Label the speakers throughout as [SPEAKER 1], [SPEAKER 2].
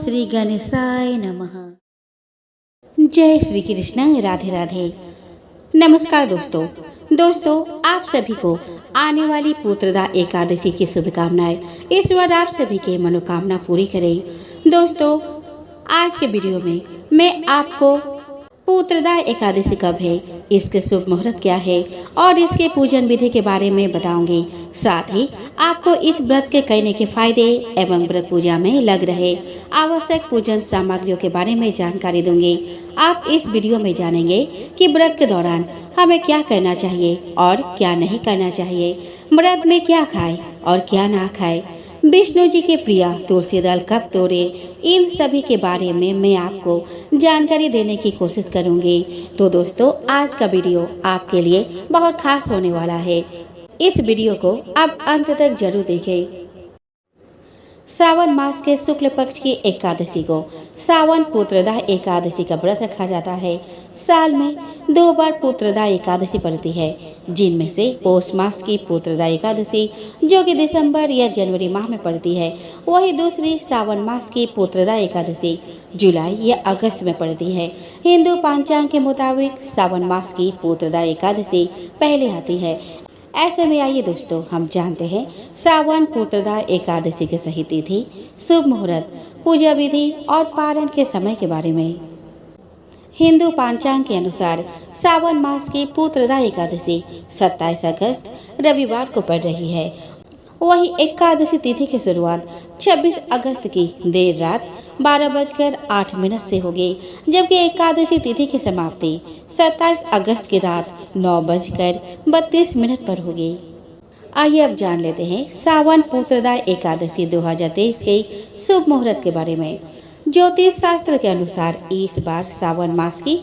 [SPEAKER 1] श्री गणेशाय नमः। जय श्री कृष्ण, राधे राधे। नमस्कार दोस्तों आप सभी को आने वाली पुत्रदा एकादशी की शुभकामनाएं। ईश्वर आप सभी के मनोकामना पूरी करे। दोस्तों, आज के वीडियो में मैं आपको पुत्रदा एकादशी कब है, इसके शुभ मुहूर्त क्या है और इसके पूजन विधि के बारे में बताऊंगी। साथ ही आपको इस व्रत के करने के फायदे एवं व्रत पूजा में लग रहे आवश्यक पूजन सामग्रियों के बारे में जानकारी दूंगी। आप इस वीडियो में जानेंगे कि व्रत के दौरान हमें क्या करना चाहिए और क्या नहीं करना चाहिए, व्रत में क्या खाए और क्या ना खाए, विष्णु जी के प्रिय तुलसी दल कब तोड़े, इन सभी के बारे में मैं आपको जानकारी देने की कोशिश करूंगी। तो दोस्तों, आज का वीडियो आपके लिए बहुत खास होने वाला है। इस वीडियो को आप अंत तक जरूर देखें। सावन मास के शुक्ल पक्ष की एकादशी को सावन पुत्रदा एकादशी का व्रत रखा जाता है। साल में 2 बार पुत्रदा एकादशी पड़ती है, जिनमें से पौष मास की पुत्रदा एकादशी जो कि दिसंबर या जनवरी माह में पड़ती है, वही दूसरी सावन मास की पुत्रदा एकादशी जुलाई या अगस्त में पड़ती है। हिंदू पंचांग के मुताबिक सावन मास की पुत्रदा एकादशी पहले आती है। ऐसे में आइए दोस्तों, हम जानते हैं सावन पुत्रदा एकादशी के सही तिथि, शुभ मुहूर्त, पूजा विधि और पारण के समय के बारे में। हिंदू पंचांग के अनुसार सावन मास की पुत्रदा एकादशी 27 अगस्त रविवार को पड़ रही है। वही एकादशी तिथि की शुरुआत 26 अगस्त की देर रात 12:08 से होगी, जबकि एकादशी तिथि की समाप्ति 27 अगस्त की रात 9:32 पर होगी। आइए अब जान लेते हैं सावन पुत्रदा एकादशी 2023 के शुभ मुहूर्त के बारे में। ज्योतिष शास्त्र के अनुसार इस बार सावन मास की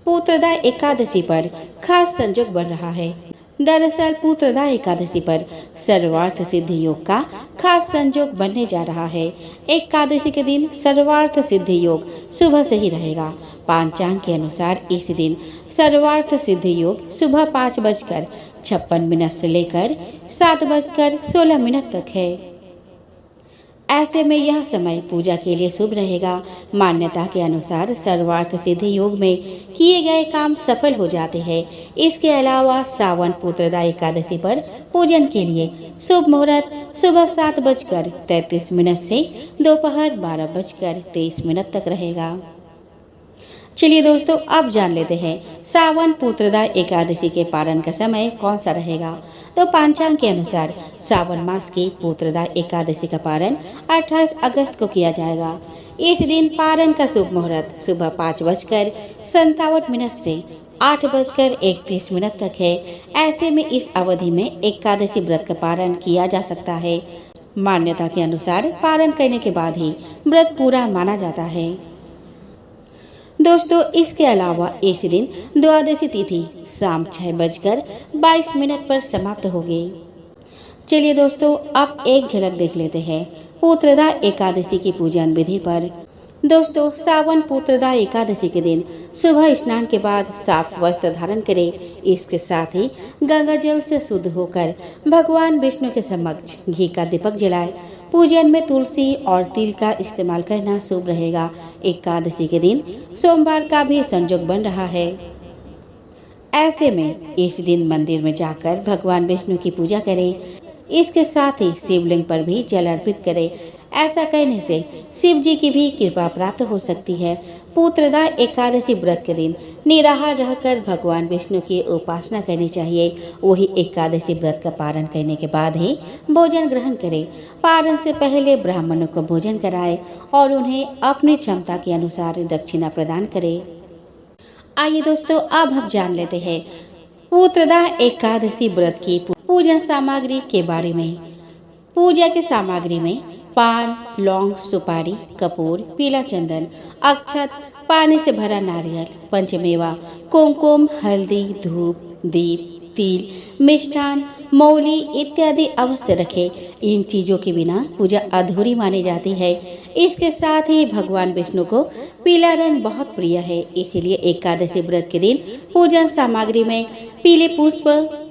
[SPEAKER 1] पुत्रदा एकादशी पर खास संयोग बन रहा है। दरअसल पुत्रदा एकादशी पर सर्वार्थ सिद्धि योग का खास संयोग बनने जा रहा है। एकादशी के दिन सर्वार्थ सिद्धि योग सुबह से ही रहेगा। पंचांग के अनुसार इस दिन सर्वार्थ सिद्धि योग सुबह 5:56 से लेकर 7:16 तक है। ऐसे में यह समय पूजा के लिए शुभ रहेगा। मान्यता के अनुसार सर्वार्थ सिद्धि योग में किए गए काम सफल हो जाते हैं। इसके अलावा सावन पुत्रदा एकादशी पर पूजन के लिए शुभ मुहूर्त सुबह 7:33 से दोपहर 12:23 तक रहेगा। चलिए दोस्तों, अब जान लेते हैं सावन पुत्रदा एकादशी के पारण का समय कौन सा रहेगा। तो पंचांग के अनुसार सावन मास की पुत्रदा एकादशी का पारण 28 अगस्त को किया जाएगा। इस दिन पारण का शुभ मुहूर्त सुबह 5:57 से 8:31 तक है। ऐसे में इस अवधि में एकादशी व्रत का पारण किया जा सकता है। मान्यता के अनुसार पारण करने के बाद ही व्रत पूरा माना जाता है। दोस्तों, इसके अलावा इस दिन द्वादशी तिथि शाम 6:22 पर समाप्त होगी। चलिए दोस्तों, अब एक झलक देख लेते हैं पुत्रदा एकादशी की पूजन विधि पर। दोस्तों, सावन पुत्रदा एकादशी के दिन सुबह स्नान के बाद साफ वस्त्र धारण करें। इसके साथ ही गंगा जल से शुद्ध होकर भगवान विष्णु के समक्ष घी का दीपक जलाएं। पूजन में तुलसी और तिल का इस्तेमाल करना शुभ रहेगा। एकादशी के दिन सोमवार का भी संयोग बन रहा है। ऐसे में इस दिन मंदिर में जाकर भगवान विष्णु की पूजा करें। इसके साथ ही शिवलिंग पर भी जल अर्पित करें। ऐसा करने से शिव जी की भी कृपा प्राप्त हो सकती है। पुत्रदा एकादशी व्रत के दिन निराहार रहकर भगवान विष्णु की उपासना करनी चाहिए। वही एकादशी व्रत का पारण करने के बाद ही भोजन ग्रहण करें। पारण से पहले ब्राह्मणों को भोजन कराएं और उन्हें अपनी क्षमता के अनुसार दक्षिणा प्रदान करें। आइए दोस्तों, अब हम जान लेते हैं पुत्रदा एकादशी व्रत की पूजन सामग्री के बारे में। पूजा की सामग्री में पान, लौंग, सुपारी, कपूर, पीला चंदन, अक्षत, पानी से भरा नारियल, पंचमेवा, कुमकुम, हल्दी, धूप, दीप, तिल, मिष्ठान, मौली इत्यादि अवश्य रखें। इन चीजों के बिना पूजा अधूरी मानी जाती है। इसके साथ ही भगवान विष्णु को पीला रंग बहुत प्रिय है, इसीलिए एकादशी व्रत के दिन पूजन सामग्री में पीले पुष्प,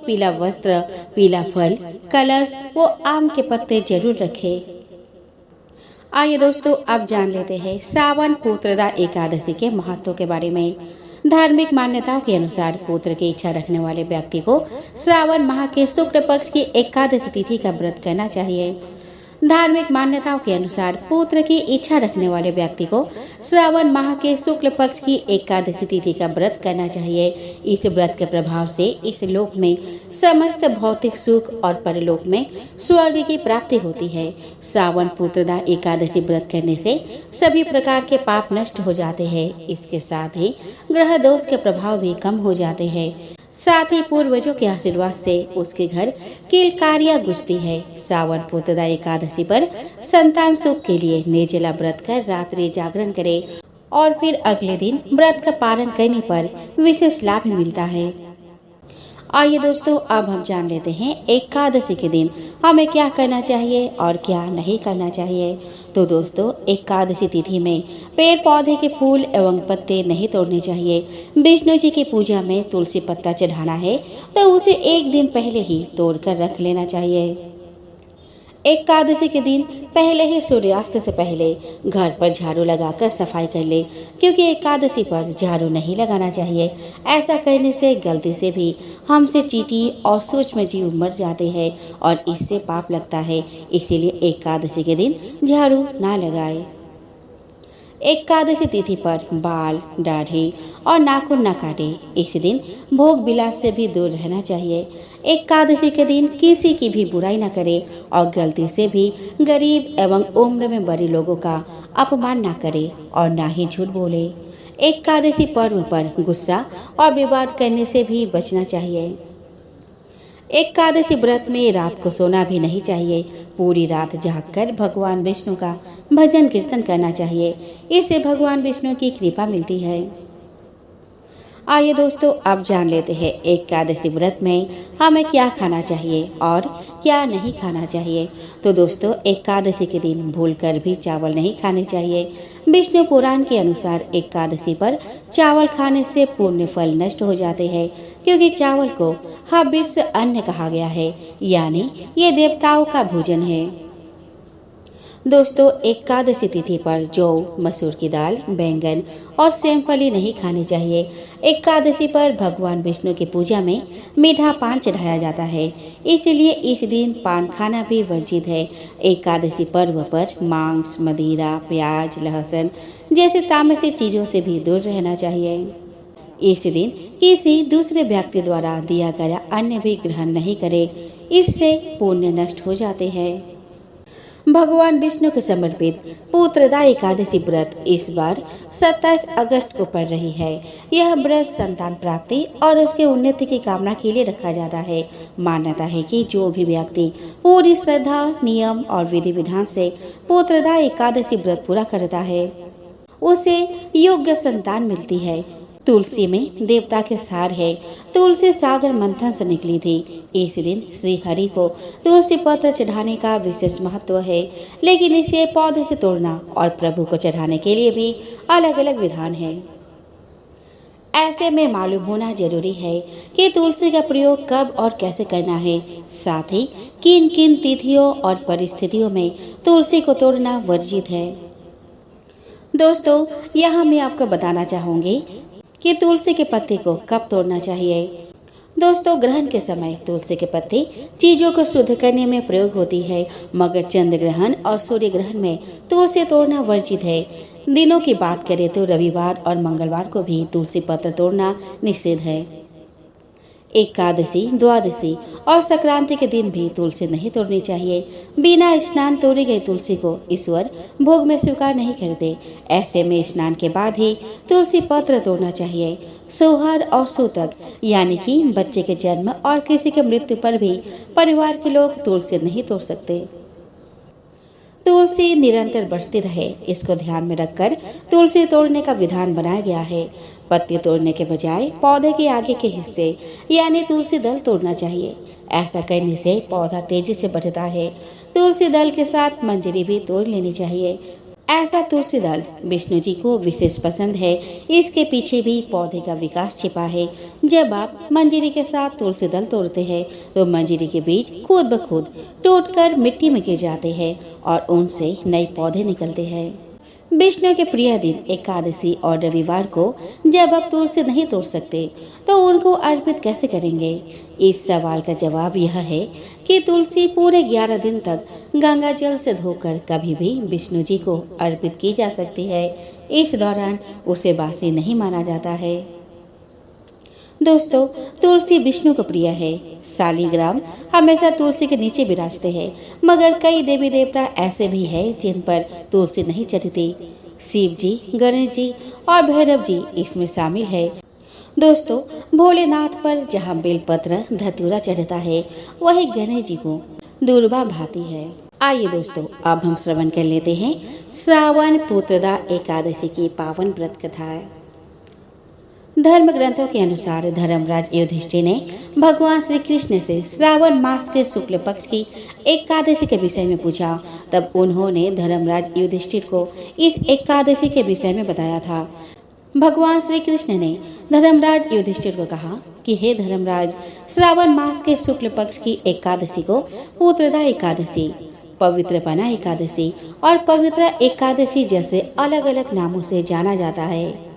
[SPEAKER 1] पीला वस्त्र, पीला फल, कलश व आम के पत्ते जरूर रखें। आइए दोस्तों, अब जान लेते हैं सावन पुत्रदा एकादशी के महत्व के बारे में। धार्मिक मान्यताओं के अनुसार पुत्र की इच्छा रखने वाले व्यक्ति को श्रावण माह के शुक्ल पक्ष की एकादशी तिथि का व्रत करना चाहिए। धार्मिक मान्यताओं के अनुसार पुत्र की इच्छा रखने वाले व्यक्ति को श्रावण माह के शुक्ल पक्ष की एकादशी तिथि का व्रत करना चाहिए। इस व्रत के प्रभाव से इस लोक में समस्त भौतिक सुख और परलोक में स्वर्ग की प्राप्ति होती है। श्रावण पुत्रदा एकादशी व्रत करने से सभी प्रकार के पाप नष्ट हो जाते हैं। इसके साथ ही ग्रह दोष के प्रभाव भी कम हो जाते हैं। साथ ही पूर्वजों के आशीर्वाद से उसके घर किलकारियां गुजती है। सावन पुत्रदा एकादशी पर संतान सुख के लिए निर्जला व्रत कर रात्रि जागरण करे और फिर अगले दिन व्रत का पालन करने पर विशेष लाभ मिलता है। आइए दोस्तों, अब हम जान लेते हैं एकादशी के दिन हमें क्या करना चाहिए और क्या नहीं करना चाहिए। तो दोस्तों, एकादशी तिथि में पेड़ पौधे के फूल एवं पत्ते नहीं तोड़ने चाहिए। विष्णु जी की पूजा में तुलसी पत्ता चढ़ाना है तो उसे एक दिन पहले ही तोड़कर रख लेना चाहिए। एकादशी के दिन पहले ही सूर्यास्त से पहले घर पर झाड़ू लगाकर सफाई कर ले, क्योंकि एकादशी पर झाड़ू नहीं लगाना चाहिए। ऐसा करने से गलती से भी हमसे चींटी और सूक्ष्म जीव मर जाते हैं और इससे पाप लगता है। इसीलिए एकादशी के दिन झाड़ू ना लगाए। एकादशी तिथि पर बाल, दाढ़ी और नाखून न काटे। इस दिन भोग विलास से भी दूर रहना चाहिए। एकादशी के दिन किसी की भी बुराई न करे और गलती से भी गरीब एवं उम्र में बड़े लोगों का अपमान न करे और ना ही झूठ बोले। एकादशी पर्व पर गुस्सा और विवाद करने से भी बचना चाहिए। एकादशी व्रत में रात को सोना भी नहीं चाहिए। पूरी रात जागकर भगवान विष्णु का भजन कीर्तन करना चाहिए। इससे भगवान विष्णु की कृपा मिलती है। आइए दोस्तों, अब जान लेते हैं एकादशी व्रत में हमें क्या खाना चाहिए और क्या नहीं खाना चाहिए। तो दोस्तों, एकादशी के दिन भूलकर भी चावल नहीं खाने चाहिए। विष्णु पुराण के अनुसार एकादशी पर चावल खाने से पुण्य फल नष्ट हो जाते हैं, क्योंकि चावल को हविष्य अन्न कहा गया है, यानी ये देवताओं का भोजन है। दोस्तों, एकादशी तिथि पर जौ, मसूर की दाल, बैंगन और सेमफली नहीं खानी चाहिए। एकादशी पर भगवान विष्णु की पूजा में मीठा पान चढ़ाया जाता है, इसलिए इस दिन पान खाना भी वर्जित है। एकादशी पर्व पर मांस, मदिरा, प्याज, लहसुन जैसे तामसी चीज़ों से भी दूर रहना चाहिए। इस दिन किसी दूसरे व्यक्ति द्वारा दिया गया अन्न भी ग्रहण नहीं करे, इससे पुण्य नष्ट हो जाते हैं। भगवान विष्णु को समर्पित पुत्रदा एकादशी व्रत इस बार 27 अगस्त को पड़ रही है। यह व्रत संतान प्राप्ति और उसके उन्नति की कामना के लिए रखा जाता है। मान्यता है कि जो भी व्यक्ति पूरी श्रद्धा, नियम और विधि विधान से पुत्रदा एकादशी व्रत पूरा करता है, उसे योग्य संतान मिलती है। तुलसी में देवता के सार है। तुलसी सागर मंथन से निकली थी। इस दिन श्री हरि को तुलसी पत्र चढ़ाने का विशेष महत्व है, लेकिन इसे पौधे से तोड़ना और प्रभु को चढ़ाने के लिए भी अलग अलग विधान है। ऐसे में मालूम होना जरूरी है कि तुलसी का प्रयोग कब और कैसे करना है, साथ ही किन किन तिथियों और परिस्थितियों में तुलसी को तोड़ना वर्जित है। दोस्तों, यहाँ मैं आपको बताना चाहूँगी कि तुलसी के पत्ते को कब तोड़ना चाहिए। दोस्तों, ग्रहण के समय तुलसी के पत्ते चीजों को शुद्ध करने में प्रयोग होती है, मगर चंद्र ग्रहण और सूर्य ग्रहण में तुलसी तोड़ना वर्जित है। दिनों की बात करें तो रविवार और मंगलवार को भी तुलसी पत्र तोड़ना निषेध है। एकादशी, द्वादशी और संक्रांति के दिन भी तुलसी नहीं तोड़नी चाहिए। बिना स्नान तोड़ी गई तुलसी को ईश्वर भोग में स्वीकार नहीं करते। ऐसे में स्नान के बाद ही तुलसी पत्र तोड़ना चाहिए। सोहर और सूतक यानी कि बच्चे के जन्म और किसी के मृत्यु पर भी परिवार के लोग तुलसी नहीं तोड़ सकते। तुलसी निरंतर बढ़ती रहे, इसको ध्यान में रखकर तुलसी तोड़ने का विधान बनाया गया है। पत्ती तोड़ने के बजाय पौधे के आगे के हिस्से यानी तुलसी दल तोड़ना चाहिए। ऐसा करने से पौधा तेजी से बढ़ता है। तुलसी दल के साथ मंजरी भी तोड़ लेनी चाहिए। ऐसा तुलसी दल विष्णु जी को विशेष पसंद है। इसके पीछे भी पौधे का विकास छिपा है। जब आप मंजीरी के साथ तुलसी दल तोड़ते हैं तो मंजीरी के बीज खुद ब खुद टूटकर मिट्टी में गिर जाते हैं और उनसे नए पौधे निकलते हैं। विष्णु के प्रिय दिन एकादशी और रविवार को जब आप तुलसी नहीं तोड़ सकते तो उनको अर्पित कैसे करेंगे? इस सवाल का जवाब यह है कि तुलसी पूरे 11 दिन तक गंगा जल से धोकर कभी भी विष्णु जी को अर्पित की जा सकती है। इस दौरान उसे बासी नहीं माना जाता है। दोस्तों, तुलसी विष्णु को प्रिय है। शालिग्राम हमेशा तुलसी के नीचे विराजते हैं, मगर कई देवी देवता ऐसे भी हैं जिन पर तुलसी नहीं चढ़ती। शिव जी, गणेश जी और भैरव जी इसमें शामिल है। दोस्तों, भोलेनाथ पर जहाँ बेलपत्र धतूरा चढ़ता है, वही गणेश जी को दूर्वा भाती है। आइए दोस्तों, अब हम श्रवण कर लेते हैं श्रावण पुत्रदा एकादशी की पावन व्रत कथा। धर्म ग्रंथों के अनुसार धर्मराज युधिष्ठिर ने भगवान श्री कृष्ण से श्रावण मास के शुक्ल पक्ष की एकादशी के विषय में पूछा। तब उन्होंने धर्मराज युधिष्ठिर को इस एकादशी के विषय में बताया था। भगवान श्री कृष्ण ने धर्मराज युधिष्ठिर को कहा कि हे धर्मराज, श्रावण मास के शुक्ल पक्ष की एकादशी को पुत्रदा एकादशी, पवित्रपना एकादशी और पवित्र एकादशी जैसे अलग अलग नामों से जाना जाता है।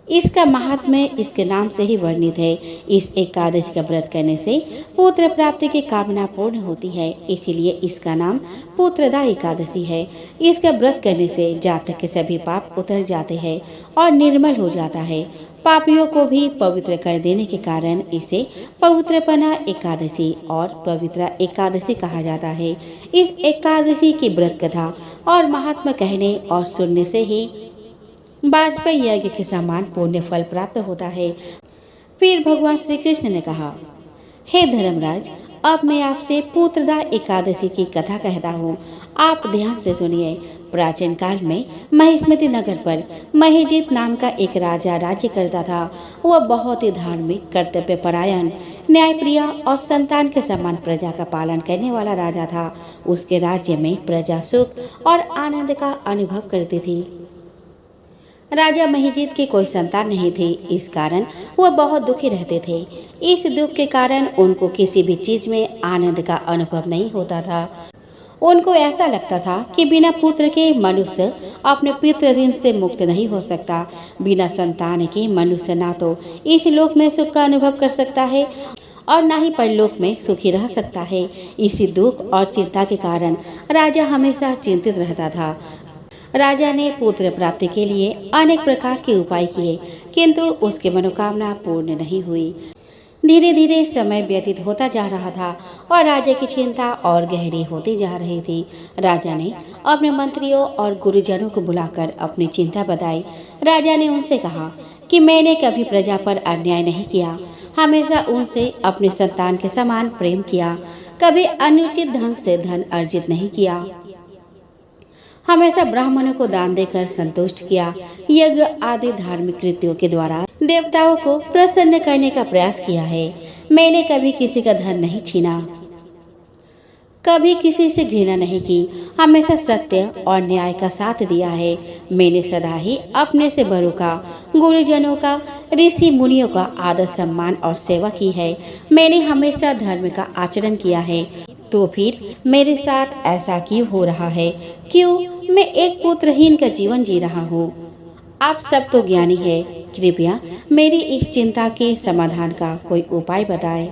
[SPEAKER 1] इसका महात्म्य इसके नाम से ही वर्णित है। इस एकादशी का व्रत करने से पुत्र प्राप्ति की कामना पूर्ण होती है, इसीलिए इसका नाम पुत्रदा एकादशी है। इसका व्रत करने से जातक के सभी पाप उतर जाते हैं और निर्मल हो जाता है। पापियों को भी पवित्र कर देने के कारण इसे पवित्रपना एकादशी और पवित्र एकादशी कहा जाता है। इस एकादशी की व्रत कथा और महात्मा कहने और सुनने से ही वाजपेयी यज्ञ के समान पुण्य फल प्राप्त होता है। फिर भगवान श्री कृष्ण ने कहा, हे धर्मराज, अब मैं आपसे पुत्रदा एकादशी की कथा कहता हूँ। आप ध्यान से सुनिए। प्राचीन काल में महिष्मती नगर पर महिजीत नाम का एक राजा राज्य करता था। वह बहुत ही धार्मिक, कर्तव्य परायण, न्यायप्रिय और संतान के समान प्रजा का पालन करने वाला राजा था। उसके राज्य में प्रजा सुख और आनंद का अनुभव करती थी। राजा महिजीत की कोई संतान नहीं थी, इस कारण वह बहुत दुखी रहते थे। इस दुख के कारण उनको किसी भी चीज में आनंद का अनुभव नहीं होता था। उनको ऐसा लगता था कि बिना पुत्र के मनुष्य अपने पितृ ऋण से मुक्त नहीं हो सकता। बिना संतान के मनुष्य ना तो इस लोक में सुख का अनुभव कर सकता है और ना ही परलोक में सुखी रह सकता है। इसी दुख और चिंता के कारण राजा हमेशा चिंतित रहता था। राजा ने पुत्र प्राप्ति के लिए अनेक प्रकार के उपाय किए, किंतु उसकी मनोकामना पूर्ण नहीं हुई। धीरे धीरे समय व्यतीत होता जा रहा था और राजा की चिंता और गहरी होती जा रही थी। राजा ने अपने मंत्रियों और गुरुजनों को बुलाकर अपनी चिंता बताई। राजा ने उनसे कहा कि मैंने कभी प्रजा पर अन्याय नहीं किया, हमेशा उनसे अपनी संतान के समान प्रेम किया, कभी अनुचित ढंग से धन अर्जित नहीं किया, हमेशा ब्राह्मणों को दान देकर संतुष्ट किया, यज्ञ आदि धार्मिक कृत्यों के द्वारा देवताओं को प्रसन्न करने का प्रयास किया है। मैंने कभी किसी का धन नहीं छीना, कभी किसी से घृणा नहीं की, हमेशा सत्य और न्याय का साथ दिया है। मैंने सदा ही अपने से बड़ों का, गुरुजनों का, ऋषि मुनियों का आदर सम्मान और सेवा की है। मैंने हमेशा धर्म का आचरण किया है। तो फिर मेरे साथ ऐसा क्यों हो रहा है? क्यों मैं एक पुत्रहीन का जीवन जी रहा हूँ? आप सब तो ज्ञानी है, कृपया मेरी इस चिंता के समाधान का कोई उपाय बताएं।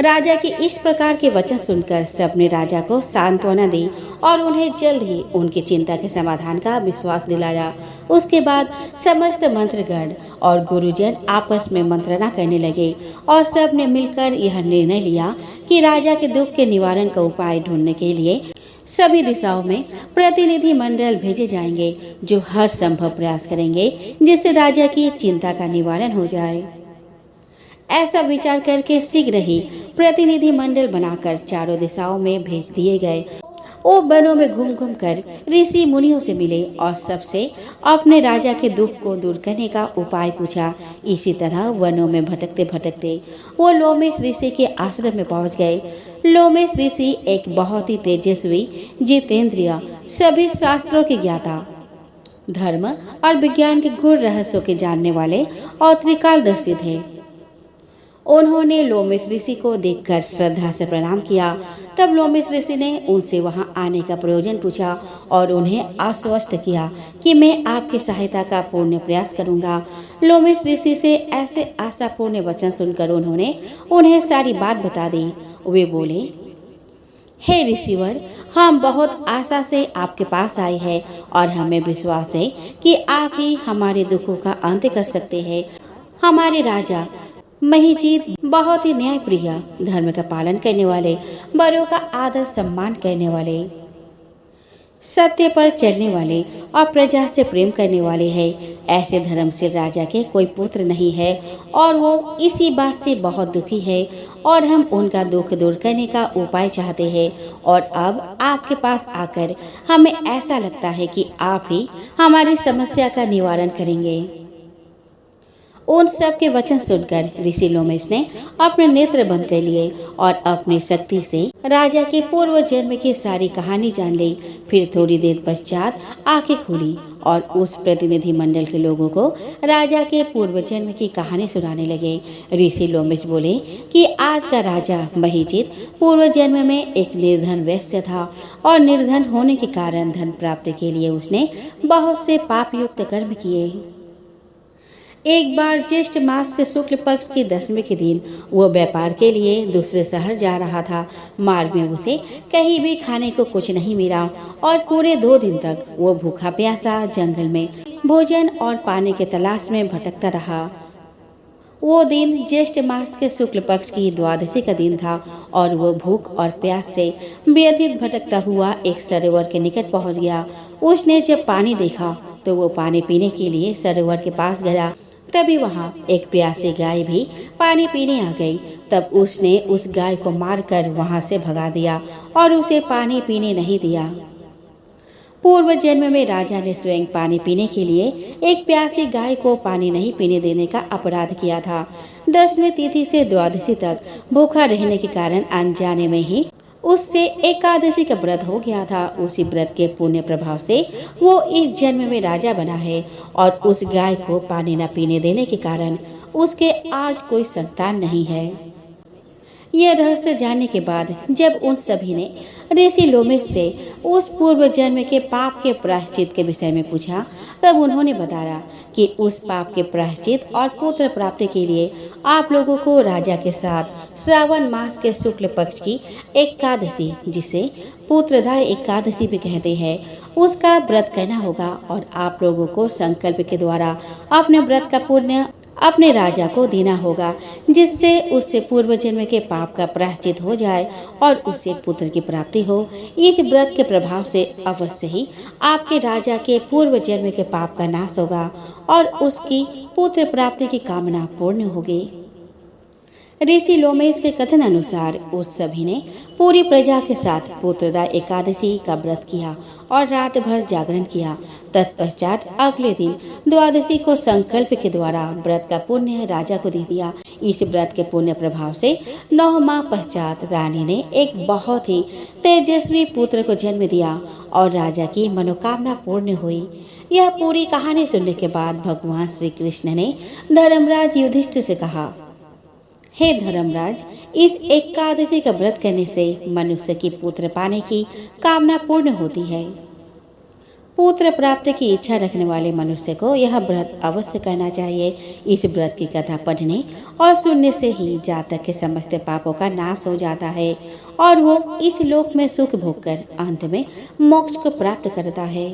[SPEAKER 1] राजा के इस प्रकार के वचन सुनकर सबने राजा को सांत्वना दी और उन्हें जल्द ही उनकी चिंता के समाधान का विश्वास दिलाया। उसके बाद समस्त मंत्रगण और गुरुजन आपस में मंत्रणा करने लगे और सब ने मिलकर यह निर्णय लिया कि राजा के दुख के निवारण का उपाय ढूंढने के लिए सभी दिशाओं में प्रतिनिधि मंडल भेजे जाएंगे, जो हर संभव प्रयास करेंगे जिससे राजा की चिंता का निवारण हो जाए। ऐसा विचार करके शीघ्र ही प्रतिनिधि मंडल बनाकर चारों दिशाओं में भेज दिए गए। वो वनों में घूम घूम कर ऋषि मुनियों से मिले और सबसे अपने राजा के दुख को दूर करने का उपाय पूछा। इसी तरह वनों में भटकते भटकते वो लोमेश ऋषि के आश्रम में पहुंच गए। लोमेश ऋषि एक बहुत ही तेजस्वी, जितेंद्रिय, सभी शास्त्रों के ज्ञाता, धर्म और विज्ञान के गूढ़ रहस्यों के जानने वाले और त्रिकालदर्शी थे। उन्होंने लोमेश ऋषि को देखकर श्रद्धा से प्रणाम किया। तब लोमेश ऋषि ने उनसे वहां आने का प्रयोजन पूछा और उन्हें आश्वस्त किया कि मैं आपकी सहायता का पूर्ण प्रयास करूंगा। लोमेश ऋषि से ऐसे आशापूर्ण वचन सुनकर उन्होंने उन्हें सारी बात बता दी। वे बोले, हे ऋषिवर, हम बहुत आशा से आपके पास आए हैं और हमें विश्वास है कि आप ही हमारे दुखों का अंत कर सकते हैं। हमारे राजा महिजीत बहुत ही न्यायप्रिय, धर्म का पालन करने वाले, बड़ों का आदर सम्मान करने वाले, सत्य पर चलने वाले और प्रजा से प्रेम करने वाले हैं। ऐसे धर्मशील राजा के कोई पुत्र नहीं है और वो इसी बात से बहुत दुखी है और हम उनका दुख दूर करने का उपाय चाहते हैं। और अब आपके पास आकर हमें ऐसा लगता है कि आप ही हमारी समस्या का निवारण करेंगे। उन सब के वचन सुनकर ऋषि लोमेश ने अपने नेत्र बंद कर लिए और अपनी शक्ति से राजा के पूर्व जन्म की सारी कहानी जान ली। फिर थोड़ी देर पश्चात आंखें खुली और उस प्रतिनिधि मंडल के लोगों को राजा के पूर्व जन्म की कहानी सुनाने लगे। ऋषि लोमेश बोले कि आज का राजा महिजीत पूर्व जन्म में एक निर्धन वैश्य था और निर्धन होने के कारण धन प्राप्ति के लिए उसने बहुत से पाप युक्त कर्म किए। एक बार ज्येष्ठ मास के शुक्ल पक्ष की 10वीं के दिन वो व्यापार के लिए दूसरे शहर जा रहा था। मार्ग में उसे कहीं भी खाने को कुछ नहीं मिला और पूरे 2 दिन तक वो भूखा प्यासा जंगल में भोजन और पानी के तलाश में भटकता रहा। वो दिन ज्येष्ठ मास के शुक्ल पक्ष की द्वादशी का दिन था और वो भूख और प्यास से व्यथित भटकता हुआ एक सरोवर के निकट पहुंच गया। उसने जब पानी देखा तो वो पानी पीने के लिए सरोवर के पास गया। तभी वहां एक प्यासी गाय भी पानी पीने आ गई। तब उसने उस गाय को मारकर वहां से भगा दिया और उसे पानी पीने नहीं दिया। पूर्व जन्म में राजा ने स्वयं पानी पीने के लिए एक प्यासी गाय को पानी नहीं पीने देने का अपराध किया था। 10वीं तिथि से द्वादशी तक भूखा रहने के कारण अनजाने में ही उससे एकादशी का व्रत हो गया था। उसी व्रत के पुण्य प्रभाव से वो इस जन्म में राजा बना है और उस गाय को पानी न पीने देने के कारण उसके आज कोई संतान नहीं है। यह रहस्य जानने के बाद जब उन सभी ने ऋषि लोमेश से उस पूर्व जन्म के पाप के प्रायश्चित के विषय में पूछा, तब उन्होंने बताया कि उस पाप के प्रायश्चित और पुत्र प्राप्ति के लिए आप लोगों को राजा के साथ श्रावण मास के शुक्ल पक्ष की एकादशी, जिसे पुत्रदा एकादशी भी कहते हैं, उसका व्रत करना होगा और आप लोगों को संकल्प के द्वारा अपने व्रत का पुण्य अपने राजा को देना होगा, जिससे उससे पूर्व जन्म के पाप का प्रायश्चित हो जाए और उससे पुत्र की प्राप्ति हो। इस व्रत के प्रभाव से अवश्य ही आपके राजा के पूर्व जन्म के पाप का नाश होगा और उसकी पुत्र प्राप्ति की कामना पूर्ण होगी। ऋषि लोमेश के कथन अनुसार उस सभी ने पूरी प्रजा के साथ पुत्रदा एकादशी का व्रत किया और रात भर जागरण किया। तत्पश्चात अगले दिन द्वादशी को संकल्प के द्वारा व्रत का पुण्य राजा को दे दिया। इस व्रत के पुण्य प्रभाव से 9 माह पश्चात रानी ने एक बहुत ही तेजस्वी पुत्र को जन्म दिया और राजा की मनोकामना पूर्ण हुई। यह पूरी कहानी सुनने के बाद भगवान श्री कृष्ण ने धर्मराज युधिष्ठिर से कहा, हे धर्मराज, इस एकादशी का व्रत करने से मनुष्य की पुत्र पाने की कामना पूर्ण होती है। पुत्र प्राप्ति की इच्छा रखने वाले मनुष्य को यह व्रत अवश्य करना चाहिए। इस व्रत की कथा पढ़ने और सुनने से ही जातक के समस्त पापों का नाश हो जाता है और वो इस लोक में सुख भोग कर अंत में मोक्ष को प्राप्त करता है।